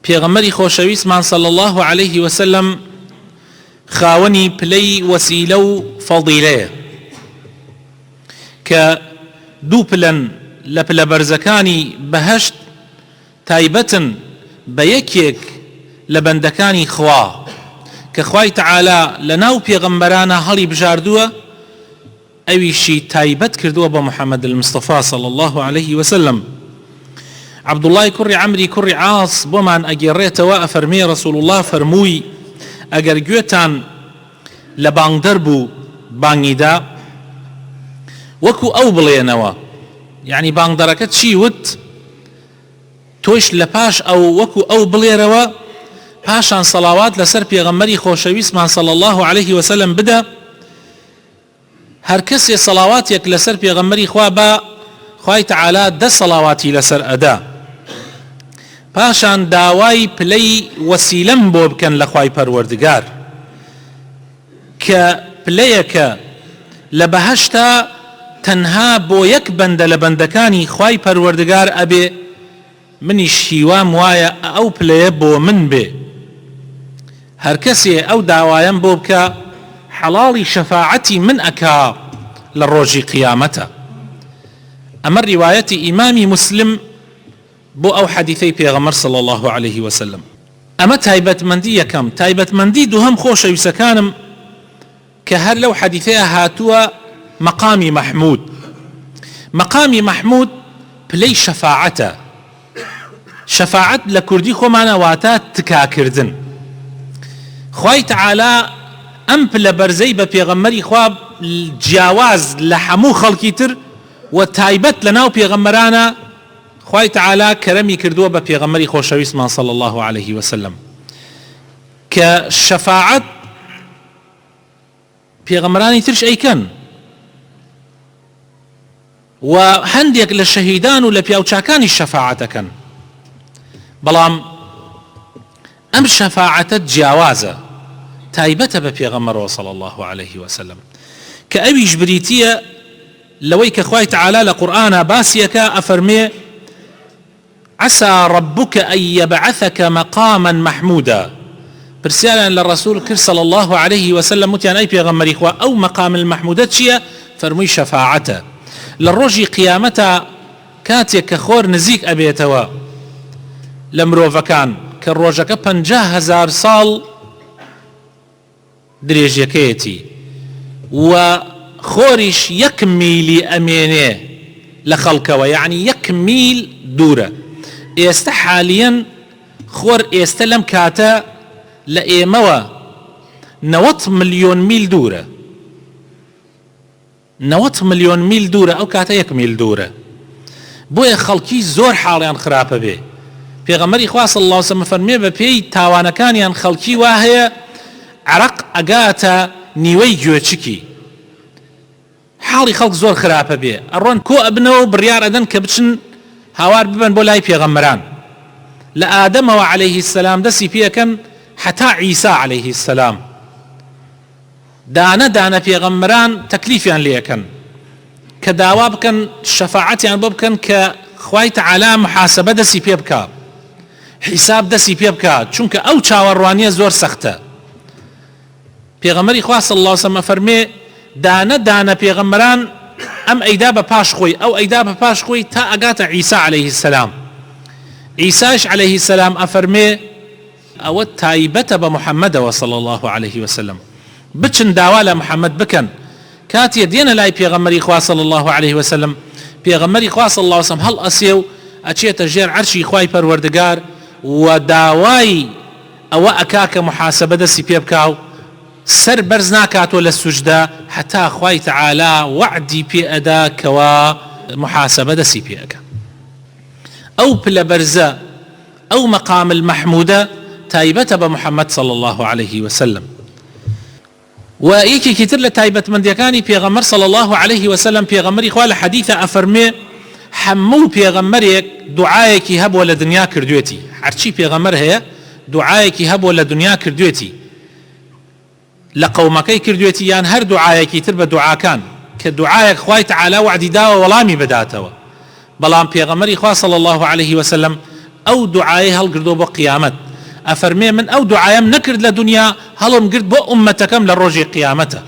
پێغەمبەری خۆشەویستمان صلی الله عليه وسلم خاوەنی پلەی وەسیلە و فەضیلەیە کە دوو پلەن لە پلە بەرزەکانی بەهەشت تایبەتن بە یەکێک لە بەندەکانی خوا کە خوای تەعالا لە ناو پێغەمبەرانە هەڵی بژاردووە، ئەویشی تایبەت کردووە بە محەممەد المستەفا صلی الله عليه وسلم. عەبدوڵڵای کوڕی عەمری کوڕی عاص بۆمان ئەگێڕێتەوە، ئەفەرمێ ڕەسوول الله فەرمووی ئەگەر گوێتان لە بانگدەر بوو بانگیدا وەکو ئەو بڵێنەوە، یعنی بانگدەرەکە چی وت تۆش لە پاش ئەو وەکو ئەو بڵێرەوە، پاشان سەڵاوات لەسەر پێغەمبەری خۆشەویستمان صلی الله عليه وسلم بدە. هەر کەسێ سەڵاواتێک لەسەر پێغەمبەری خوا بە خوای تەعالا 10 سەڵاواتی لەسەر ئەدا، پاشان داوای پلەی وەسیلەم بۆ بکەن لە خوای پەروەردگار کە پلەیەکە لە بەهەشتا تەنها بۆ یەک بەندە لە بەندەکانی خوای پەروەردگار ئەبێ. منیش هیوام وایە ئەو پلەیە بۆ من بێ. هەر کەسێ ئەو داوایەم بۆ بکە حەڵاڵی شەفاعەتی من ئەکا لە ڕۆژی قیامەتە. ئەمە ڕیوایەتی ئیمامی مسلم بۆ ئەو حەدیثەی پێغەمبەر صلی الله عليه وسلم. ئەمە تایبەتمەندی یەکەم. تایبەتمەندی دووهەم خۆشەویستەکانم کە هەر لەو حەدیثەیە هاتووە مەقامی مەحموود. مەقامی مەحموود پلەی شەفاعەتە. شەفاعەت لە کوردی خۆمانە واتە تکاکردن. خوای تەعالا ئەم پلە بەرزەی بە پێغەمبەری خوا جیاواز لە هەموو خەڵکی تر و تایبەت لە ناو پێغەمبەرانە خوای تەعالا کەرەمی کردووە بە پێغەمبەری خۆشەویستمان صلی الله عليه وسلم کە شەفاعەت پێغەمبەرانی ترش ئەیکەن و هەندێک لە شەهیدان و لە پیاوچاکانی شەفاعەتەکەن، بەڵام ئەم شەفاعەتە جیاوازە، تایبەتە بە پێغەمبەرەوە صلی الله عليه وسلم کە ئەویش بریتیە لەوەی کە خوای تەعالا لە قورئانە باسیەکە ئەفەرمێ عسى ربك أن يبعثك مقاما محمودا. پرسیاریان لە ڕەسوول کرد صلی الله عليه وسلم وتیان ئەی پێغەمبەری خوا ئەو مەقام المەحمودە چییە؟ فەرمووی شەفاعەتە. لە ڕۆژی قیامەتە کاتێک کە خۆر نزیک ئەبێتەوە لە مرۆڤەکان کە ڕۆژەکە 50,000 ساڵ درێژیەکەیەتی و خۆریش 1 میلی ئەمێنێ لە خەڵکەوە، یعنی 1 میل دوورە. ئێستا حالیەن خۆر ئێستا لەم کاتە لە ئێمەوە 90 ملیۆن میل دوورە. 90 ملیۆن میل دوورە، ئەو کاتە 1 میل دوورە. بۆیە خەڵکی زۆر حاڵیان خراپە بێ. پێغەمبەری خوا صلی الله عليه وسلم فەرمێ بە پێی تاوانەکانیان خەڵکی وا هەیە عەرەق ئەگاتە نیوەی گوێچکی. حاڵی خەڵک زۆر خراپە بێ، ئەڕۆن کۆ ئەبنەوە بڕیار ئەدەن کە بچن هاوار ببن بۆ لای پێغەمبەران. لە ئادەمەوە عليه السلام دەستی پێکەن حتا عیسا عليه السلام. دانە دانە پێغەمبەران تەکلیفیان لێەکەن کە داوا بکەن شەفاعەتیان بۆ بکەن کە خوای تەعالا محاسبە دەستی پێ بکات، حیساب دەستی پێ بکات، چونکە ئەو چاوەڕوانیە زۆر سەختە. پێغەمبەری خوا صلی الله عليه وسلم فەرمێ دانە دانە پێغەمبەران ئەم ئەیدا بە پاش خۆی، ئەو ئەیدا بە پاش خۆی تا ئەگاتە عیسا عليه السلام. عیساش عليه السلام ئەفەرمێ ئەوە تایبەتە بە محەممەدەوە صلی الله عليه وسلم. بچن داوا لە محەممەد بکەن. کاتێ دێنە لای پێغەمبەری خوا صلی الله عليه وسلم، پێغەمبەری خوا صلی الله عليه وسلم هەڵ ئەسێ و ئەچێتە ژێر عەرشی خوای پەروەردگار و داوای ئەوە ئەکا کە محاسبە دەستی پێ بکاو، سەر بەرز ناکاتۆ لە سوجدا حتا خوای تەعالا وعدی پێ ئەدا کەوا محاسبە دەستی پێ ئەکا. ئەو پلە بەرزە، ئەو مەقام المەحمودە تایبەتە بە محەممەد صلی الله عليه وسلم. و یەکێکی تر لە تایبەتمەندیەکانی پێغەمبەر صلی الله عليه وسلم، پێغەمبەری خوا لە حەدیثە ئەفەرمێ هەموو پێغەمبەرێک دوعایەکی هەبووە لە دنیا کردوێتی. هەرچی پێغەمبەر هەیە دوعایەکی هەبووە لە دنیا کردوێتی، لە قەومەکەی کردوێتی یان هەر دوعایەکی تر بە دوعاکان کە دوعایەک خوای تەعالا وعدی داوە وەڵامی بداتەوە. بەڵام پێغەمبەری خوا صلی الله عليه وسلم ئەو دوعایە هەڵگردۆ بۆ قیامەت ئەفەرمێ من ئەو دوعایم نەکرد لە دنیا هەڵم گرت بۆ ئومەتەکەم لە ڕۆژی قیامەتە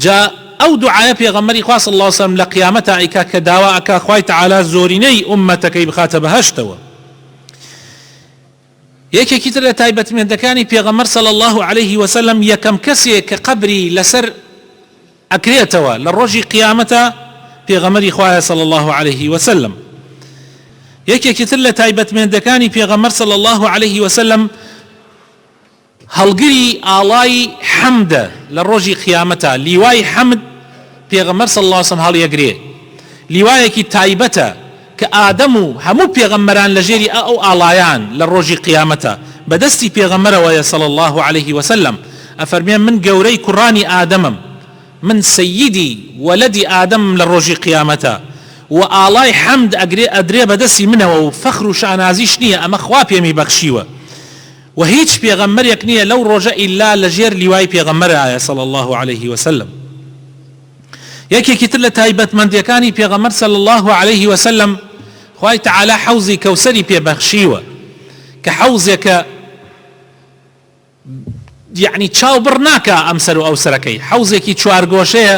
جا ئەو دوعایە پێغەمبەری خوا صلی الله علیه وسلم لە قیامەتە ئەیکا کە داوا ئەکا خوای تەعالی زۆرینەی ئومەتەکەی بخاتە بەهەشتەوە یەکێکی تر لە تایبەتمەندەکانی پێغەمبەر صلی الله عليه وسلم یەکەم کەسێک کە قەبری لەسەر ئەکرێتەوە لە ڕۆژی قیامەتە پێغەمبەری خوایە صلی الله عليه وسلم یەکێکی تر لە تایبەتمەندەکانی پێغەمبەر صلی الله عليه وسلم هەڵگری ئاڵای حەمدە لە ڕۆژی قیامەتە لیوای حەمد پێغەمبەر صلی الله عليه وسلم هەڵیەگرێ لیوایەکی تایبەتە کە ئادەم و هەموو پێغەمبەران لە ژێری ئەو ئاڵایان لە ڕۆژی قیامەتە بەدەستی پێغەمبەرەوەیە صلی الله عليه وسلم ئەفەرمێ من گەورەی کوڕانی ئادەمم من سەیدی وەلەدی ئادەم لە ڕۆژی قیامەتە و ئاڵای حەمد ئەدرێ بەدەستی منەوە و فەخر و شانازیش نییە ئەمە خوا پێمی بەخشیوە و هیچ پێغەمبەرێک نییە لەو ڕۆژە ئیلا لەژێر لیوای پێغەمبەرایە صلی الله عليه وسلم یەکێکی تر لە تایبەتمەندیەکانی پێغەمبەر صلی الله عليه وسلم خوای تەعالی حەوزی کەوسەری پێبەخشیوە کە حەوزێکە یعنی چاو بڕ ناکە ئەم سەر و ئەو سەرەکەی حەوزێکی چوارگۆشەیە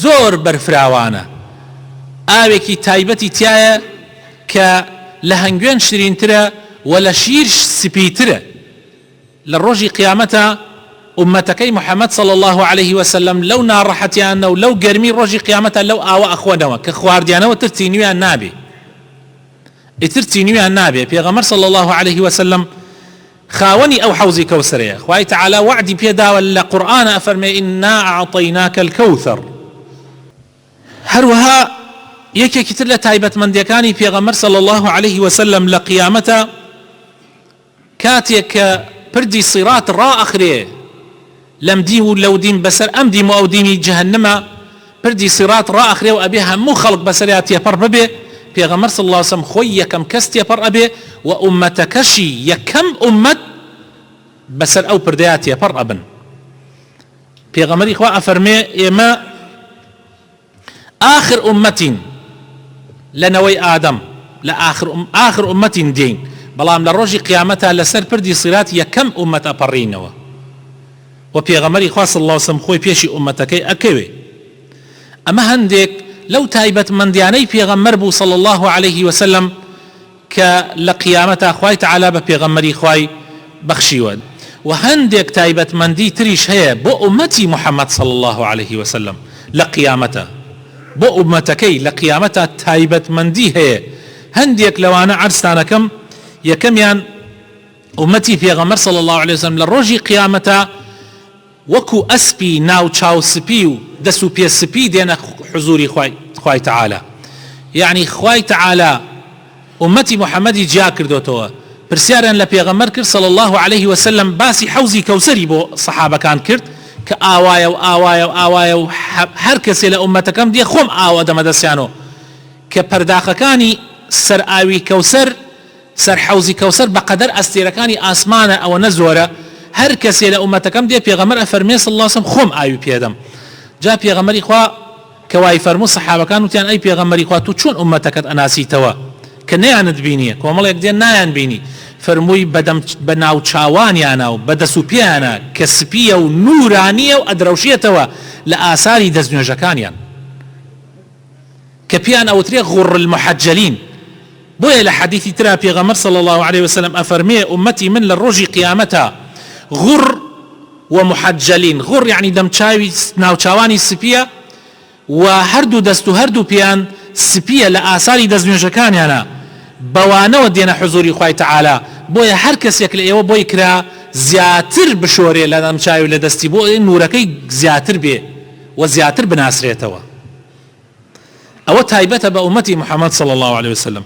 زۆر بەرفراوانە ئاوێکی تایبەتی تایە کە لە هەنگوێن شرینترە و لە شیر سپیترە لە ڕۆژی قیامەتە ئومەتەکەی محەممەد صلی الله عليه وسلم لەو ناڕەحەتیانە و لەو گەرمی ڕۆژی قیامەتە لەو ئاوە ئەخۆنەوە کە خواردیانەوە ترتی نویان نابێ ئیترتی نویان نابێ پێغەمبەر صلی الله عليه وسلم خاوەنی ئەو حەوزی کەوسەرەیە خوای تەعالی وعدی پێداوە لە قورئانە ئەفەرمێ ئینا ئەعطەیناکە الکەوثەر هەروەها یەکێکی تر لە تایبەتمەندیەکانی پێغەمبەر صلی الله عليه وسلم لە قیامەتە کاتێک کە پردی سیرات ڕائەخرێ لەم دیم و لەو دیم بەسەر ئەم دیم و ئەو دیمی جەهەنەمە پردی سیرات ڕائەخرێ و ئەبێ هەموو خەڵک بەسەریا تێپەڕ ببێ پێغەمبەر صلی الله عليه وسلم خۆی یەکەم کەس تێپەڕ ئەبێ و ئومەتەکەشی یەکەم ئومەت بەسەر ئەو پردەیە تێپەڕ ئەبن پێغەمبەری خوا ئەفەرمێ ئێمە آخر ئومەتین لەنەوەی ئادەم لە آخر ئومەتین دێین بەڵام لە ڕۆژی قیامەتە لەسەر پردی سیرات یەکەم ئومەت ئەپەڕینەوە و پێغەمبەری خوا صلی الله عليه وسلم خۆی پێشی ئومەتەکەی ئەکەوێ ئەمە هەندێک لەو تایبەتمەندیانەی پێغەمبەر بوو صلی الله عليه وسلم کە لە قیامەتە خوای تەعالی بە پێغەمبەری خوای بەخشیوە و هەندێک تایبەتمەندی تریش هەیە بۆ ئومەتی محەممەد صلی الله عليه وسلم لە قیامەتە بۆ ئومەتەکەی لە قیامەتە تایبەتمەندی هەیە هەندێک لەوانە عەرزتانەکەم یەکەمیان ئومەتی پێغەمبەر صلی الله عليه وسلم لە ڕۆژی قیامەتە وەکو ئەسپی ناو چاو سپی و دەست و پێ سپی دێنە حزوری خوای تەعالی یعنی خوای تەعالی ئومەتی محەممەدی جیا کردوتەوە پرسیاریان لە پێغەمبەر کرد صلی الله عليه وسلم باسی حەوزی کەوسەری بۆ سەحابەکان کرد کە ئاوایە و ئاوایە و ئاوایە و هەر کەسێ لە ئومەتەکەم دێ خۆم ئاوە دەمەدەستیانەوە کە پەرداخەکانی سەر ئاوی کەوسەر سەر حەوزی کەوسەر بەقەدەر ئەستێرەکانی ئاسمانە ئەوە نەزۆرە هەر کەسێ لە ئومەتەکەم دێ پێغەمبەر ئەفەرمێ صلی الله عليه وسلم خۆم ئاوی پێدەم جا پێغەمبەری خوا کە وای فەرموو سەحابەکان وتیان ئەی پێغەمبەری خوا تو چۆن ئومەتەکەت ئەناسیتەوە کە نەیانت بینیە کۆمەڵێک دێن نایان بینی فەرمووی بە ناوچاوانیانە و بەدەست و پێیانە کە سپیە و نورانیە و ئەدرەوشێتەوە لە ئاساری دەستنوێژەکانیان کە پێیان ئەوترێ غوڕ المحەجەلین بۆیە لە حەدیثی ترا پێغەمبەر صلی الله عليه وسلم ئەفەرمێ ئومەتی من لە ڕۆژی قیامەتە غوڕ ومحەجەلین غوڕ یعنی دەمچاوی ناوچاوانی سپیە و هەردوو دەست و هەردوو پێیان سپیە لە ئاساری دەستنوێژەکانیانە بەوانەوە دێنە حزوری خوای تەعالی بۆیە هەر کەسێک لە ئێوە بۆی کرا زیاتر بشۆرێ لە دەمچاوی لە دەستی بۆ نورەکەی زیاتر بێ و زیاتر بناسرێتەوە ئەوە تایبەتە بە ئومەتی محەممەد صلی الله عليه وسلم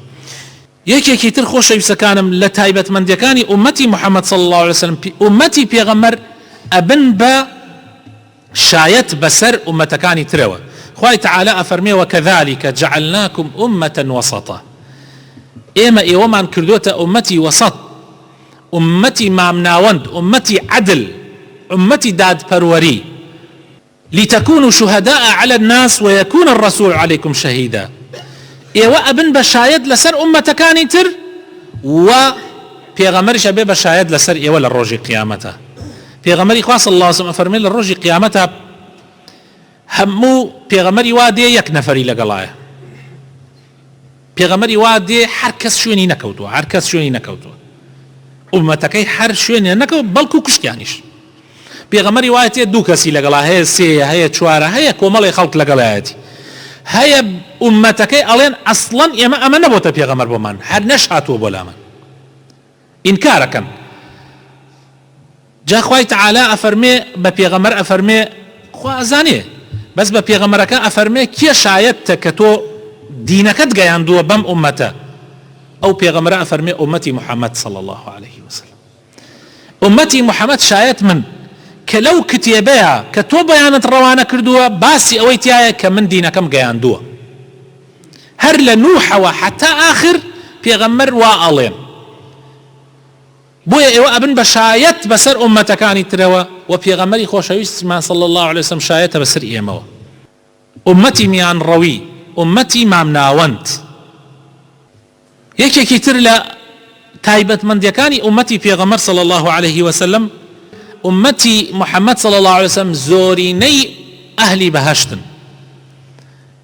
یەکێکی تر خۆشەویستەکانم لە تایبەتمەندیەکانی ئومەتی محەممەد صلی الله عليه وسلم ئومەتی پێغەمبەر ئەبن بە شایەت بەسەر ئومەتەکانی ترەوە خوای تەعالی ئەفەرمێ وەکەذالکە جەعەلناکم ئومەتەن وەسەطە ئێمە ئێوەمان کردوتە ئومەتی وەسەط ئومەتی مامناوەند ئومەتی عەدل ئومەتی دادپەروەری لتكونوا شهداء على الناس ويكون الرسول عليكم شهيدا ئێوە ئەبن بە شایەت لەسەر ئومەتەکانی تر و پێغەمبەریش ئەبێ بە شایەت لەسەر ئێوە لە ڕۆژی قیامەتە. پێغەمبەری خوا صلی الله علیه وسلم ئەفەرمێ لە ڕۆژی قیامەتە هەموو پێغەمبەری وا دێ یەک نەفەری لەگەڵایە. پێغەمبەری وا دێ هەر کەس شوێنی نەکەوتووە، هەر کەس شوێنی نەکەوتووە، ئومەتەکەی هەر شوێنی نەکەوت بەڵکو کوشتیانیش. پێغەمبەری وایە تێ دوو کەسی لەگەڵا هەیە، سێیە هەیە، چوارە هەیە، کۆمەڵی خەڵک لەگەڵایەتی هەیە. ئومەتەکەی ئەڵێن ئەسڵەن ئێمە ئەمە نەبووتە پێغەمبەر بۆمان، هەر نەشهاتووە بۆ لامان، ئینکارەکەن. جا خوای تەعالا ئەفەرمێ بە پێغەمبەر ئەفەرمێ خوا ئەزانێ بەس بە پێغەمبەرەکە ئەفەرمێ کێ شایەتە کە تۆ دینەکەت گەیاندووە بەم ئومەتە؟ ئەو پێغەمبەرە ئەفەرمێ ئومەتی محەممەد صلی الله عليه وسلم. ئومەتی محەممەد شایەت من کە لەو کتێبەیە کە تۆ بەیانت ڕەوانە کردووە باسی ئەوەی تایە کە من دینەکەم گەیاندووە. هەر لە نوحەوە حتا آخر پێغەمبەر وا ئەڵێن. بۆیە ئێوە ئەبن بە شایەت بەسەر ئومەتەکانی ترەوە و پێغەمبەری خۆشەویستمان صلی الله عليه وسلم شایەتە بەسەر ئێمەوە. ئومەتی میان ڕەوی، ئومەتی مامناوەند. یەکێکی تر لە تایبەتمەندیەکانی ئومەتی پێغەمبەر صلی الله عليه وسلم ئومەتی محەممەد صلی الله عليه وسلم زۆرینەی ئەهلی بەهەشتن،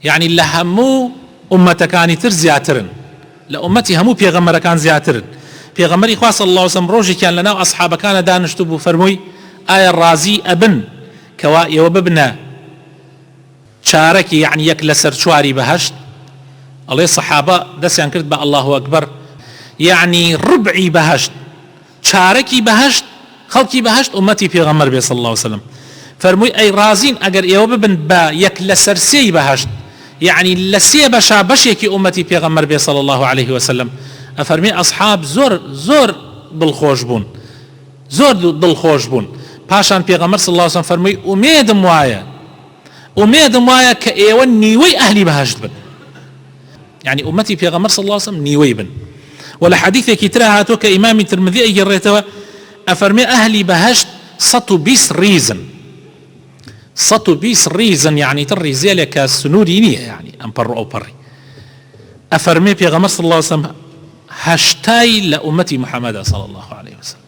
یعنی لە هەموو ئومەتەکانی تر زیاترن، لە ئومەتی هەموو پێغەمبەرەکان زیاترن. پێغەمبەری خوا صلی الله عليه وسلم ڕۆژێکیان لەناو ئەسحابەکانە دانیشتو بوو فەرمووی ئایا ڕازی ئەبن کەوا ئێوە ببنە چارەکی، یعنی یەک لەسەر چواری بەهەشت؟ ئەڵێ سەحابە دەستیان کرد بە ئەڵڵاهو ئەکبەر، یعنی ڕبعی بەهەشت، چارەکی بەهەشت، خەڵکی بەهەشت ئومەتی پێغەمبەر بێ صلی الله عليه وسلم. فەرمووی ئەی ڕازین ئەگەر ئێوە ببن بە یەک لەسەر سێی بەهەشت، یعنی لە سێ بەشا بەشێکی ئومەتی پێغەمبەر بێ صلی الله عليه وسلم. ئەفەرمێ ئەسحاب زۆر دڵخۆش بوون، زۆر دڵخۆش بوون. پاشان پێغەمبەر صلی الله عليه وسلم فەرمووی ئومێدم وایە کە ئێوە نیوەی ئەهلی بەهەشت بن، یعنی ئومەتی پێغەمبەر صلی الله عليه وسلم نیوەی بن. ولا حديثك ترى هاتو كإمام الترمذي يجريتوا أفرمي أهلي بهشت 120 ريزن 120 ريزن يعني تري زي كسنورينية يعني أمبر أو بري أفرمي في غمر صلى الله عليه وسلم هشتاي لأمتي محمد صلى الله عليه وسلم.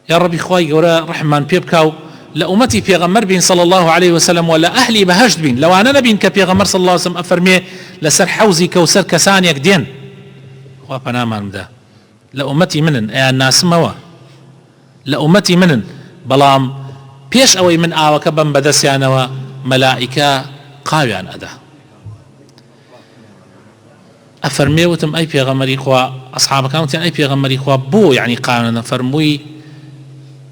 يا ربي خواي ورا رحمن بيبكاو لأمتي في غمر بين صلى الله عليه وسلم ولا أهلي بهشت بين لو أنا نبين كبي غمر صلى الله عليه وسلم أفرمي لسر حوزي كوسر كسانيك دين وابنا من ده لأمتي منن يا الناس موا لأمتي منن بلام بيش أوي من آوك بم بدسيانوا ملائكة قاويان أده أفرمي وتم أي بيغمري خوا أصحاب كانوا أي بيغمري خوا بو يعني قاونا فرموي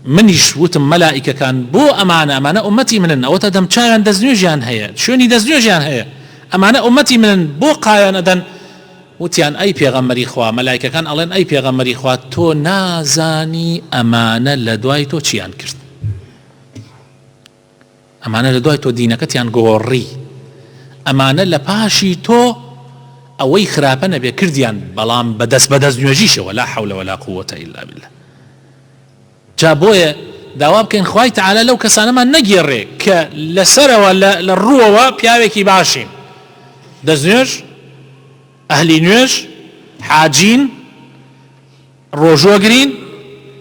منيش وتم ملائكة كان بو أمانة أمتي منن أو تدم شايان دزنيوجيان هيا شوني دزنيوجيان هيا أمانة أمتي منن بو قاونا أدن وتيان أي بيغمري خوا ملائكة كان ألين أي بيغمري خوا تو نازاني أمانة لدواي تو چيان كرت أمانة لدواي تو دينك تيان غوري أمانة لباشي تو أوي خرابنا بكرديان بلام بدس نيوجيش ولا حول ولا قوة إلا بالله جابويا دواب كان خواي تعالى لو كسانا ما نجيري كلسر ولا للروة بياوكي باشين دزنيوج أهلي نيوش حاجين روجوغرين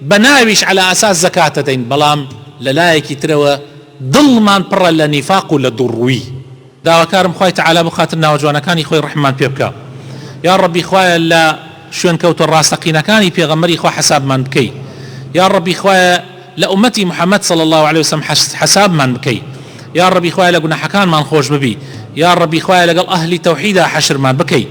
بناويش على أساس زكاتتين بلام للايكي تروا ظلمان برا لنفاق لدروي داوا كارم خواي تعالى بخاتنا وجوانا كان يخوي الرحمن بيبكا يا ربي خواي لا شون كوت الراسقين كان يبي غمري خوا حساب من بكي يا ربي خواي لأمتي محمد صلى الله عليه وسلم حساب من بكي يا ربي خواي لقنا حكان من خوش ببي يا ربي خواي لقل أهلي توحيدا حشر من بكي